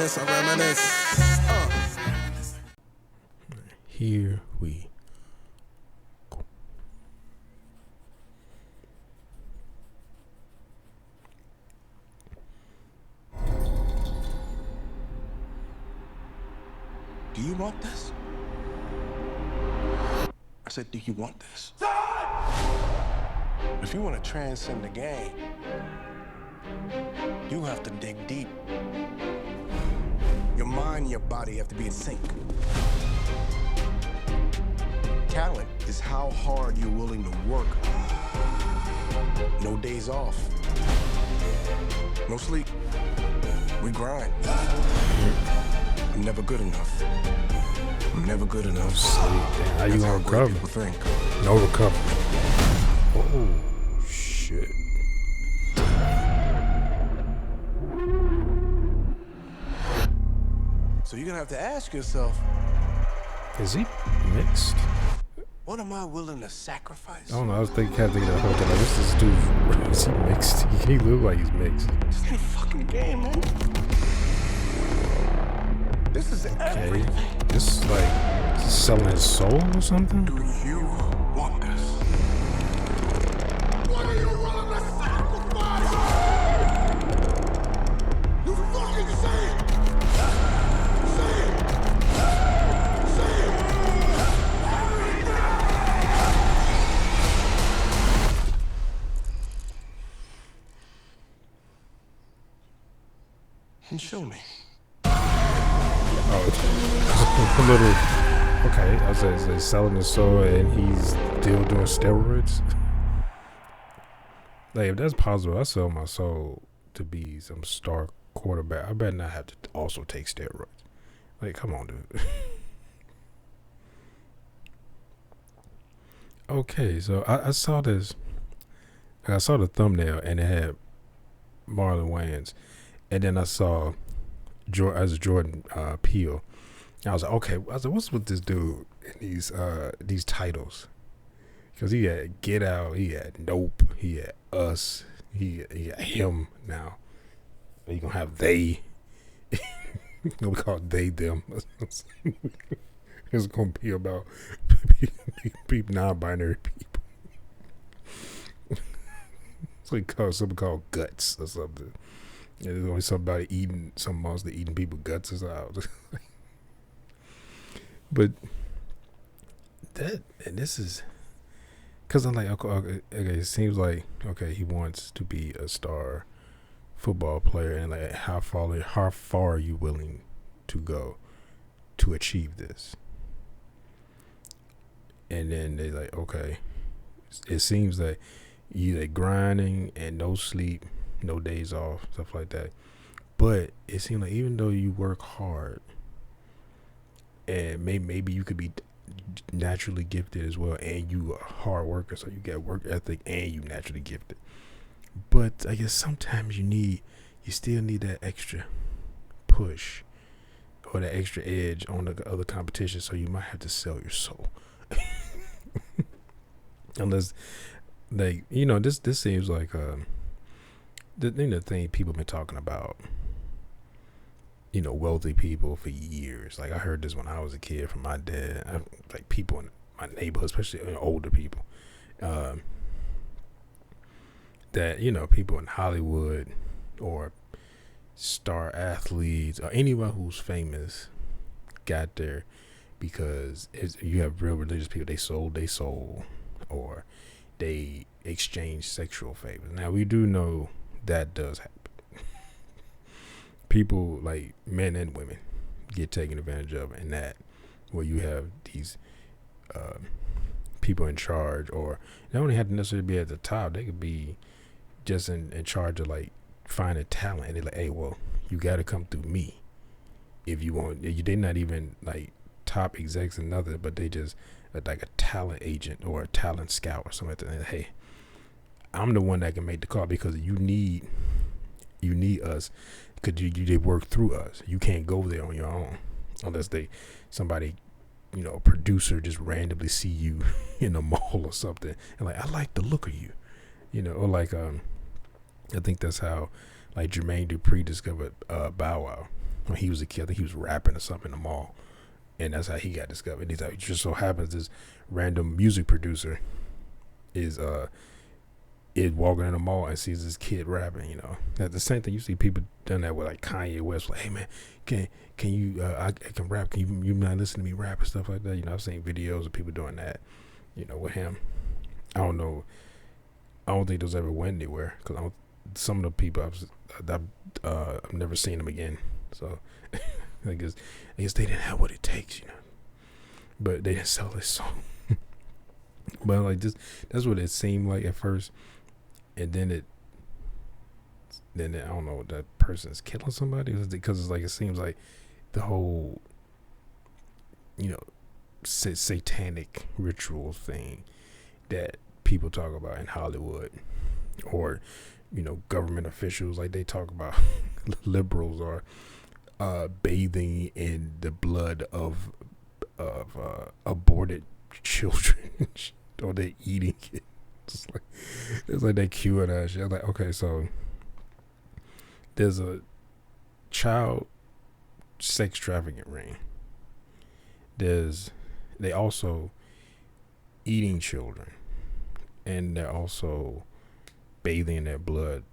I reminisce. Here we go. Do you want this? I said, do you want this? If you want to transcend the game, you have to dig deep. Your mind and your body have to be in sync. Talent is how hard you're willing to work. No days off. No sleep. We grind. I'm never good enough. I'm never good enough. How you gonna recover? People think. No recovery. Oh shit. So you're gonna have to ask yourself, Is he mixed? what am I willing to sacrifice? I don't know. I was thinking the whole time. Like, what's this dude? Is he mixed? He look like he's mixed. This ain't a fucking game, man. This is everything. This is like selling his soul or something. Do you want this? What are you willing to sacrifice? You fucking say it. Say it. Say it. And show me. Oh, it's a little. Okay, I was like selling his soul and he's still doing steroids. Like, if that's possible, I sell my soul to be some star quarterback. I better not have to also take steroids. Like, come on, dude. Okay, so I saw this. I saw the thumbnail and it had Marlon Wayans, and then I saw Jordan Peele. I was like, okay. I was like, what's with this dude and these titles? Because he had Get Out, he had Nope, he had Us, he had Him. Now you gonna have They? Gonna be called They Them. It's gonna be about people, non-binary people. It's like something called Guts or something. Yeah, there's always somebody eating, some monster eating people's guts or something. But that, and this is, because I'm like, okay, it seems like, okay, he wants to be a star football player, and like, how far are you willing to go to achieve this? And then they like, okay, it seems like you like grinding and no sleep, no days off, stuff like that. But it seemed like even though you work hard, and maybe you could be naturally gifted as well, and you are a hard worker, so you got work ethic and you naturally gifted. But I guess sometimes you still need that extra push or that extra edge on the other competition, so you might have to sell your soul. Unless, like, you know, this seems like the thing people have been talking about, you know, wealthy people for years. Like, I heard this when I was a kid from my dad. Like, people in my neighborhood, especially older people, that, you know, people in Hollywood or star athletes or anyone who's famous got there because you have real religious people. They sold their soul or they exchange sexual favors. Now, we do know that does happen. People, like men and women, get taken advantage of, and that where you have these people in charge, or they don't have to necessarily be at the top. They could be just in charge of like finding talent, and they're like, hey, well, you got to come through me if you want. They're not even like top execs and nothing, but they just like a talent agent or a talent scout or something like that. And, hey, I'm the one that can make the call because you need us. Because they work through us. You can't go there on your own unless somebody, you know, a producer just randomly see you in a mall or something and like, I like the look of you, you know, or like I think that's how like Jermaine Dupri discovered Bow Wow when he was a kid. I think he was rapping or something in the mall, and that's how he got discovered. He's like, it just so happens this random music producer is walking in the mall and sees this kid rapping. You know, that's the same thing. You see people done that with like Kanye West. Like, hey man, can you? I can rap. Can you not listen to me rap and stuff like that? You know, I've seen videos of people doing that. You know, with him. I don't know. I don't think those ever went anywhere because some of the people I've never seen them again. So I guess they didn't have what it takes, you know. But they didn't sell this song. But like this, that's what it seemed like at first, and then I don't know, that person's killing somebody because it's like it seems like the whole, you know, satanic ritual thing that people talk about in Hollywood, or you know, government officials, like they talk about liberals are bathing in the blood of aborted children, or they eating it. It's like they cure that shit. I'm like, okay, so there's a child sex trafficking ring. They also eating children, and they're also bathing in their blood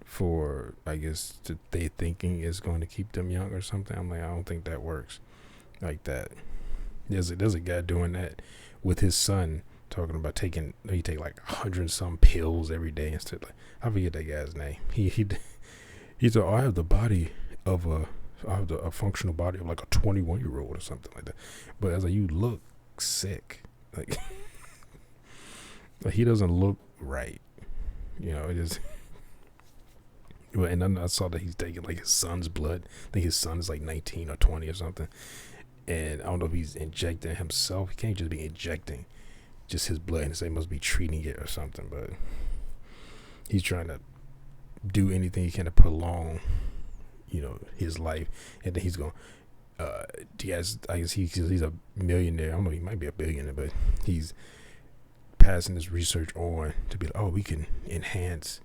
for, I guess, they thinking is going to keep them young or something. I'm like, I don't think that works like that. There's a guy doing that with his son, talking about he take like 100 some pills every day and stuff. Like, I forget that guy's name. He said, I have the body of a functional body of like a 21-year-old or something like that. But I was like, you look sick. Like, he doesn't look right. You know, it is. And then I saw that he's taking like his son's blood. I think his son is like 19 or 20 or something. And I don't know if he's injecting himself. He can't just be injecting just his blood and say he must be treating it or something. But he's trying to do anything he can to prolong, you know, his life. And then he's going, I guess he's a millionaire. I don't know, he might be a billionaire, but he's passing this research on to be like, oh, we can enhance,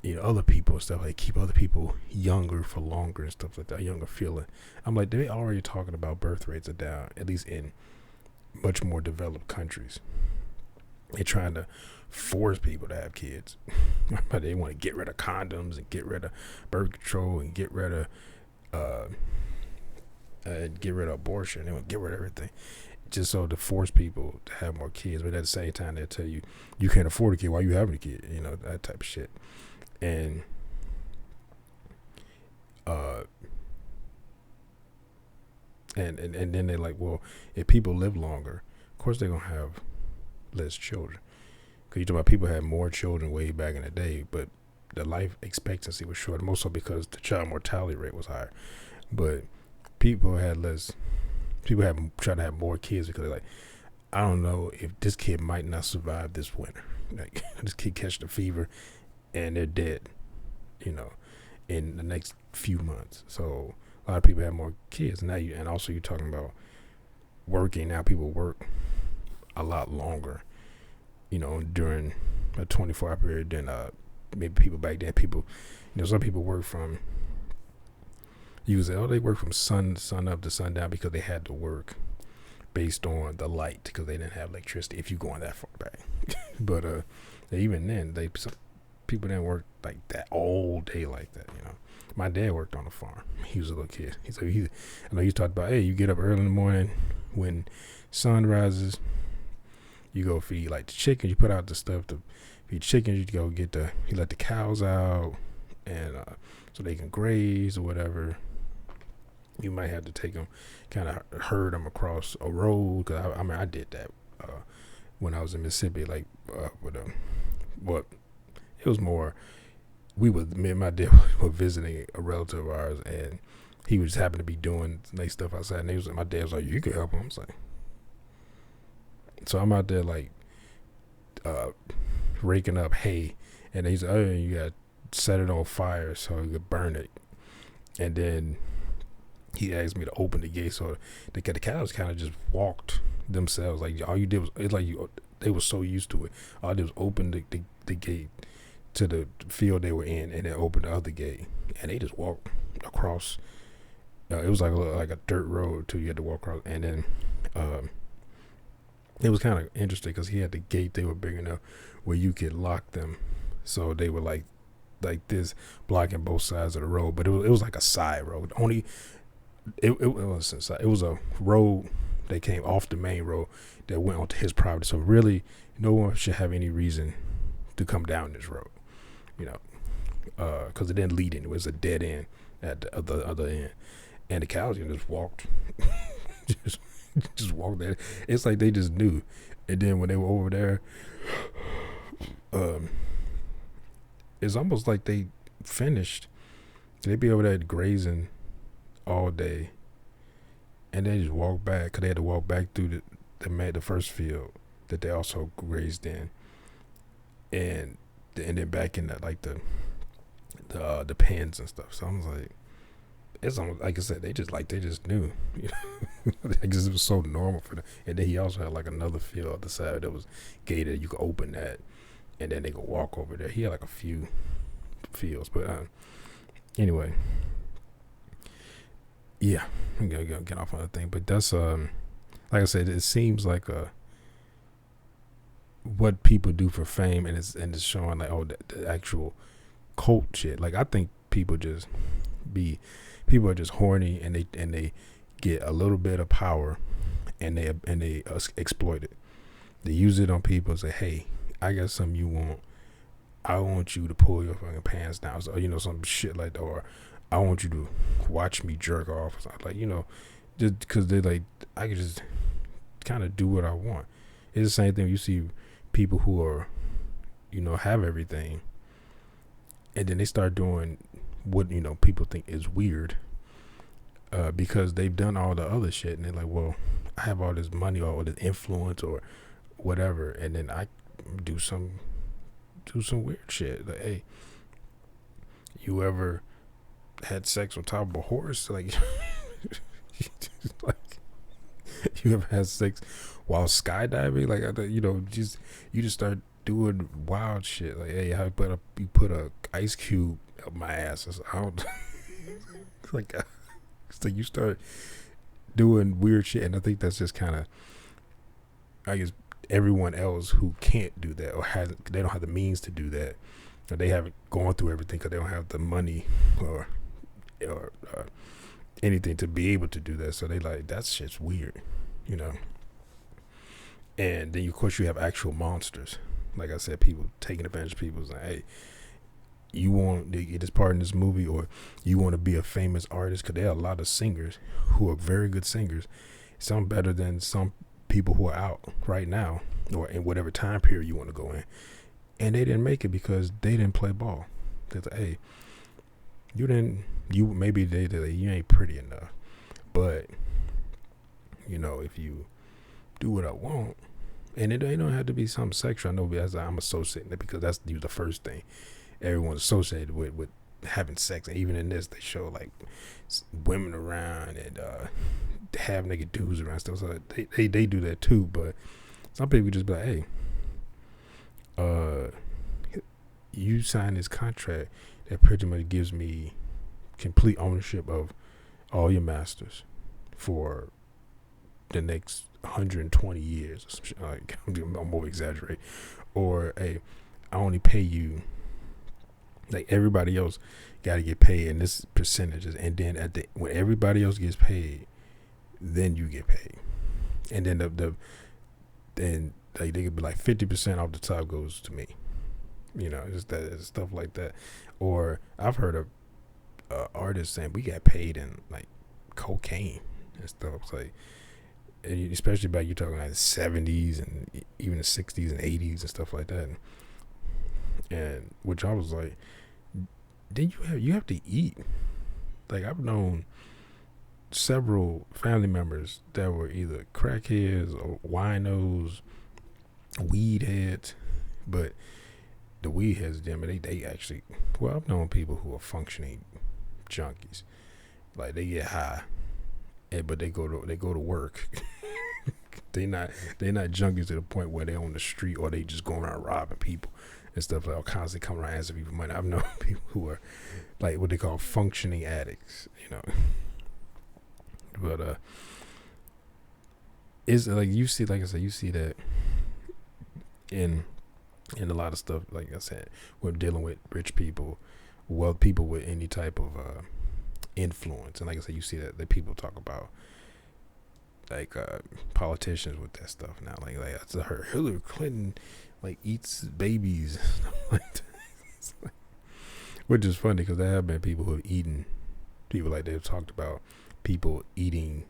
you know, other people and stuff, like keep other people younger for longer and stuff like that, younger feeling. I'm like, they're already talking about birth rates are down, at least in much more developed countries. They're trying to force people to have kids. But they want to get rid of condoms and get rid of birth control and get rid of abortion. They want to get rid of everything, just so to force people to have more kids. But at the same time, they'll tell you can't afford a kid. Why you having a kid? You know, that type of shit. And and then they're like, well, if people live longer, of course they're gonna have less children. Because you talk about people had more children way back in the day, but the life expectancy was shorter, mostly because the child mortality rate was higher. But people had less. People had trying to have more kids because they're like, I don't know if this kid might not survive this winter. Like, this kid catch the fever and they're dead, you know, in the next few months. So a lot of people have more kids now. And also you're talking about working. Now people work a lot longer, you know, during a 24-hour period than maybe people back then. People, you know, some people work from, they work from sun up to sundown because they had to work based on the light because they didn't have electricity, if you're going that far back. But even then, people didn't work like that all day like that, you know. My dad worked on a farm. He was a little kid. I know you talked about, hey, you get up early in the morning when sun rises, you go feed like the chickens. You put out the stuff to feed chickens. You go you let the cows out, and so they can graze or whatever. You might have to take them, kind of herd them across a road. Cause I did that when I was in Mississippi. Like it was more. Me and my dad were visiting a relative of ours, and he was happened to be doing nice stuff outside. And my dad was like, "You could help him." I was like, so I'm out there like raking up hay, and he's like, "Oh, you got to set it on fire so you could burn it," and then he asked me to open the gate, so the cows kind of just walked themselves. Like all you did was, it's like they were so used to it. All I did was open the gate to the field they were in, and then opened the other gate, and they just walked across. It was like a dirt road too. You had to walk across, and then it was kind of interesting because he had the gate. They were big enough where you could lock them, so they were like this, blocking both sides of the road. But it was like a side road. Only it was a road that came off the main road that went onto his property. So really, no one should have any reason to come down this road, because it didn't lead in. It was a dead end at the other end, and the cows just walked, just walked there. It's like they just knew. And then when they were over there, it's almost like they finished. They'd be over there grazing all day, and they just walk back because they had to walk back through the first field that they also grazed in, and then back in the pens and stuff. So I was like, it's almost like I said, they just knew, I guess it was so normal for them. And then he also had like another field on the side that was gated. You could open that, and then they could walk over there. He had like a few fields, but anyway, yeah, I'm gonna get off on the thing. But that's like I said, it seems like what people do for fame, and it's showing like, oh, the actual cult shit. Like I think people are just horny, and they get a little bit of power, and they exploit it. They use it on people and say, hey, I got something you want. I want you to pull your fucking pants down, so, some shit like that, or I want you to watch me jerk off or something. Like, just because they're like, I can just kind of do what I want. It's the same thing. You see people who are, have everything, and then they start doing what people think is weird, because they've done all the other shit, and they're like, well, I have all this money or all this influence or whatever, and then I do some weird shit. Like, hey, you ever had sex on top of a horse? Like, like, you ever had sex while skydiving? Like, you just start doing wild shit. Like, hey, you put a ice cube up my ass. I don't like. It's like you start doing weird shit, and I think that's just kind of, I guess, everyone else who can't do that or they don't have the means to do that, or they haven't gone through everything because they don't have the money or anything to be able to do that. So they like, that shit's weird, And then of course you have actual monsters. Like I said, people taking advantage of people. Like, hey, you want to get this part in this movie, or you want to be a famous artist, because there are a lot of singers who are very good singers, some better than some people who are out right now or in whatever time period you want to go in, and they didn't make it because they didn't play ball. They're like, hey, maybe they you ain't pretty enough, but if you do what I want, and it don't have to be something sexual. I know as I'm associating it because that's the first thing everyone's associated with having sex. And even in this, they show like women around and have nigga dudes around stuff. So they do that too. But some people just be like, hey, you signed this contract that pretty much gives me complete ownership of all your masters for the next 120 years or some shit. Like, I'm more exaggerate. Or, hey, I only pay you, like, everybody else got to get paid in this percentages, and then when everybody else gets paid, then you get paid. And then then like they could be like 50% off the top goes to me. Just that stuff like that. Or I've heard of artists saying we got paid in like cocaine and stuff. It's like, especially back, you're talking like the 70s and even the 60s and 80s and stuff like that. And which I was like, then you have to eat. Like, I've known several family members that were either crackheads or winos, weed heads, but the weed heads, they actually, well, I've known people who are functioning junkies. Like, they get high, but they go to work. They're not junkies to the point where they're on the street or they just going around robbing people and stuff like constantly come around asking people for money. I've known people who are like what they call functioning addicts, but it's like you see, like I said, you see that in a lot of stuff. Like I said, we're dealing with rich people, people with any type of influence, and like I said, you see that people talk about like politicians with that stuff now. Like I heard Hillary Clinton like eats babies, like which is funny because there have been people who have eaten people, like they've talked about people eating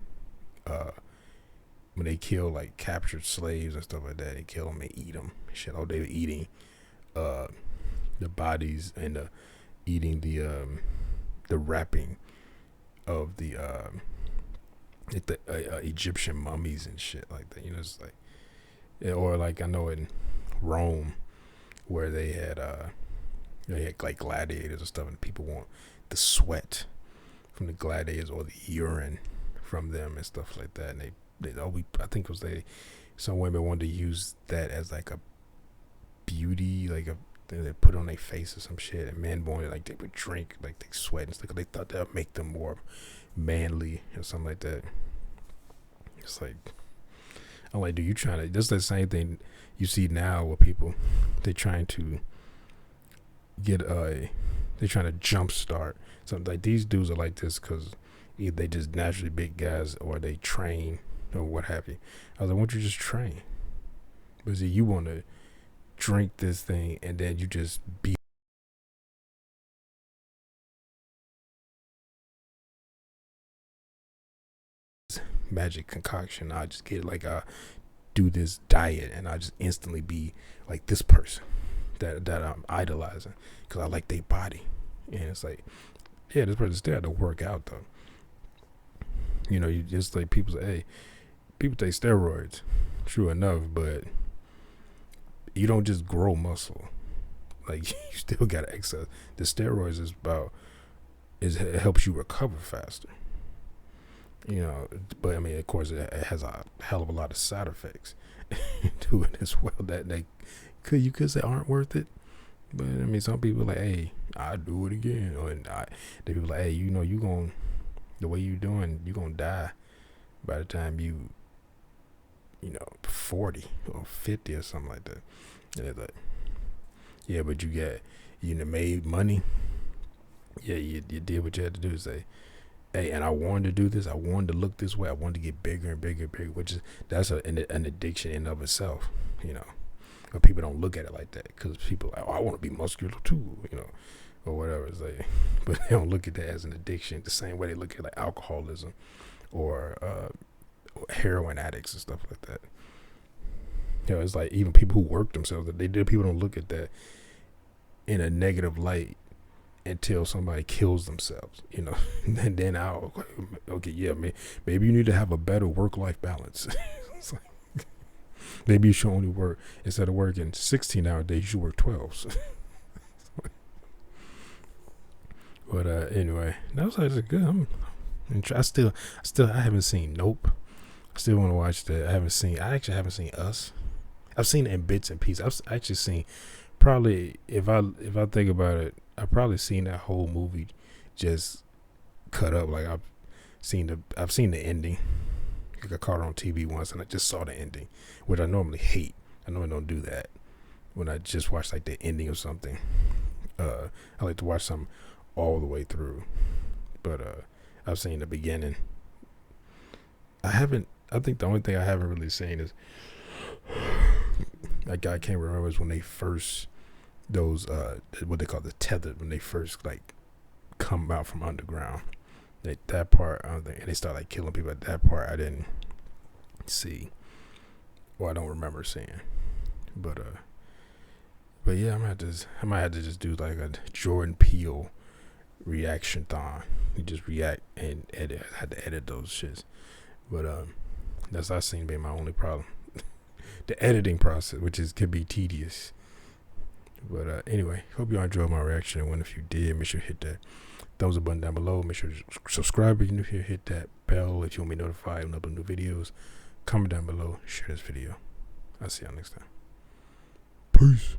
when they kill like captured slaves and stuff like that. They kill them, they eat them. Shit, oh, they were eating the bodies and eating the wrapping of the Egyptian mummies and shit like that. It's like, or like I know in Rome where they had like gladiators and stuff, and people want the sweat from the gladiators or the urine from them and stuff like that. And I think it was some women wanted to use that as like a beauty, like a thing they put on their face or some shit. And men wanted like they would drink like they sweat and stuff. They thought that would make them more manly or something like that. It's like, I'm like, dude, you trying to? This is the same thing you see now with people. They're trying to get they're trying to jumpstart something. Like these dudes are like this because either they just naturally big guys or they train or what have you. I was like, why don't you just train? But see, you want to drink this thing and then you just be magic concoction. I just get like do this diet and I just instantly be like this person that I'm idolizing because I like their body. And it's like, yeah, this person still had to work out though. You just like people say, hey, people take steroids, true enough, but you don't just grow muscle. Like you still gotta exercise. The steroids it helps you recover faster. But I mean, of course, it has a hell of a lot of side effects to it as well that you could say aren't worth it. But I mean, some people are like, hey, I'll do it again, or they people like, hey, you gon' the way you doing, you gonna die by the time you 40 or 50 or something like that. And they're like, yeah, but you made money. Yeah, you did what you had to do. Say, hey, and I wanted to do this. I wanted to look this way. I wanted to get bigger and bigger and bigger, that's an addiction in of itself, But people don't look at it like that because people are like, oh, I want to be muscular too, or whatever. It's like, but they don't look at that as an addiction the same way they look at like alcoholism or heroin addicts and stuff like that. It's like even people who work themselves, people don't look at that in a negative light until somebody kills themselves, and then I'll, okay, yeah, maybe you need to have a better work-life balance. It's like, maybe you should only work, instead of working 16-hour days, you should work 12. So. But anyway, that was actually good. I haven't seen Nope. I still want to watch that. I actually haven't seen Us. I've seen it in bits and pieces. I've actually seen probably, if I think about it, I've probably seen that whole movie just cut up. Like I've seen the ending. I caught it on TV once and I just saw the ending, which I normally hate. I normally don't do that when I just watch like the ending of something. I like to watch something all the way through. But I've seen the beginning. I think the only thing I haven't really seen is I can't remember is when they first those what they call the tethered, when they first like come out from underground. That part and they start like killing people. At that part I didn't see, or I don't remember seeing. But yeah, I might have to just do like a Jordan Peele reaction thon. You just react and edit. I had to edit those shits. But that seems to be my only problem. The editing process, which could be tedious. But anyway, hope you all enjoyed my reaction. And if you did, make sure to hit that thumbs up button down below. Make sure to subscribe if you're new here. Hit that bell if you want to be notified when I upload new videos. Comment down below. Share this video. I'll see y'all next time. Peace.